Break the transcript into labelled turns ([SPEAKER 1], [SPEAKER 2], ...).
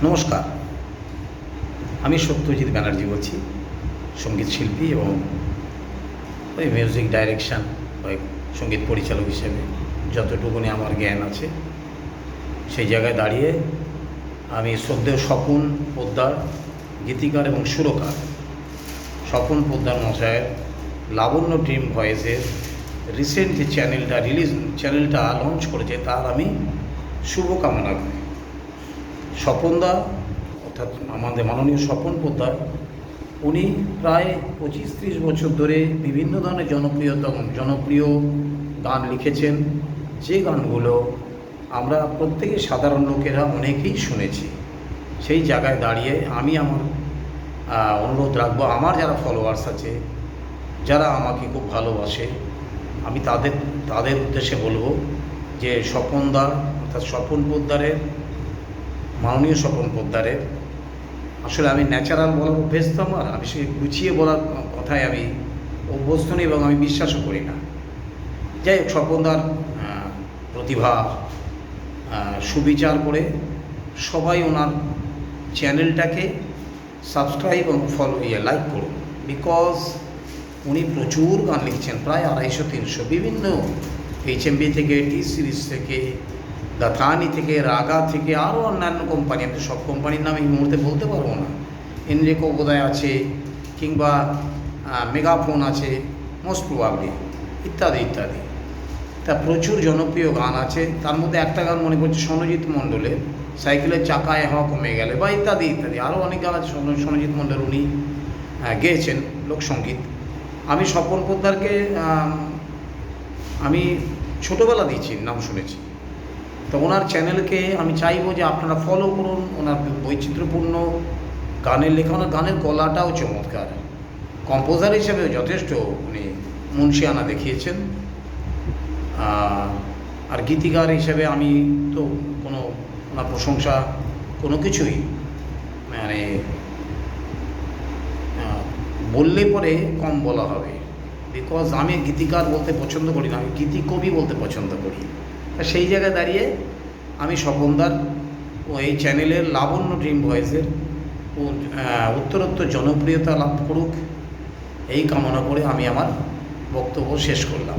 [SPEAKER 1] নমস্কার, আমি সত্যজিৎ ব্যানার্জি বলছি, সঙ্গীত শিল্পী এবং ওই মিউজিক ডাইরেকশন ওই সঙ্গীত পরিচালক হিসেবে যতটুকুনি আমার জ্ঞান আছে সেই জায়গায় দাঁড়িয়ে আমি শ্রদ্ধেয় স্বপন পোদ্দার, গীতিকার এবং সুরকার স্বপন পোদ্দার মশায়ের লাবণ্য ড্রিম ভয়েসের রিসেন্ট যে চ্যানেলটা লঞ্চ করেছে তার আমি শুভকামনা করি। স্বপনদা অর্থাৎ আমাদের মাননীয় স্বপন পোদ্দার, উনি প্রায় 25-30 বছর ধরে বিভিন্ন ধরনের জনপ্রিয় গান লিখেছেন, যে গানগুলো আমরা প্রত্যেকে সাধারণ লোকেরা অনেকেই শুনেছি। সেই জায়গায় দাঁড়িয়ে আমি আমার অনুরোধ রাখবো, আমার যারা ফলোয়ার্স আছে, যারা আমাকে খুব ভালোবাসে, আমি তাদের উদ্দেশ্যে বলবো যে স্বপনদা অর্থাৎ স্বপন পোদ্দারের, মাননীয় স্বপন পোদ্দারের, আসলে আমি ন্যাচারাল বলার অভ্যেস তো আমার, আমি সেই গুছিয়ে বলার কথায় আমি অভ্যস্ত নই এবং আমি বিশ্বাসও করি না। যাই হোক, স্বপনদার প্রতিভা সুবিচার করে সবাই ওনার চ্যানেলটাকে সাবস্ক্রাইব এবং লাইক করুন, বিকজ উনি প্রচুর গান লিখছেন, প্রায় 250-300 বিভিন্ন HMV থেকে, টি সিরিজ থেকে, দাথানি থেকে, রাগা থেকে, আরও অন্যান্য কোম্পানি, আমি সব কোম্পানির নাম এই মুহূর্তে বলতে পারবো না, এনরেকো বোধহয় আছে, কিংবা মেগাফোন আছে মোস্ট প্রবাবলি, ইত্যাদি ইত্যাদি। তা প্রচুর জনপ্রিয় গান আছে, তার মধ্যে একটা গান মনে করছে সনজিৎ মণ্ডলের, সাইকেলের চাকায় হওয়া কমে গেলে, বা ইত্যাদি ইত্যাদি, আরও অনেক গান আছে সনজিৎ মণ্ডল উনি গেয়েছেন লোকসঙ্গীত। আমি স্বপন পোদ্দারকে আমি ছোটোবেলা দিয়েছি, নাম শুনেছি, তো ওনার চ্যানেলকে আমি চাইবো যে আপনারা ফলো করুন। ওনার বৈচিত্র্যপূর্ণ গানের লেখা, ওনার গানের গলাটাও চমৎকার, কম্পোজার হিসেবেও যথেষ্ট উনি মুন্সিয়ানা দেখিয়েছেন, আর গীতিকার হিসেবে আমি তো কোনো ওনার প্রশংসা কোনো কিছুই মানে বললে পরে কম বলা হবে, বিকজ আমি গীতিকার বলতে পছন্দ করি না, আমি গীতিকবি বলতে পছন্দ করি। তা সেই জায়গায় দাঁড়িয়ে আমি স্বপনদার ও এই চ্যানেলের লাবণ্য ড্রিম ভয়েসের উত্তরোত্তর জনপ্রিয়তা লাভ করুক, এই কামনা করে আমি আমার বক্তব্য শেষ করলাম।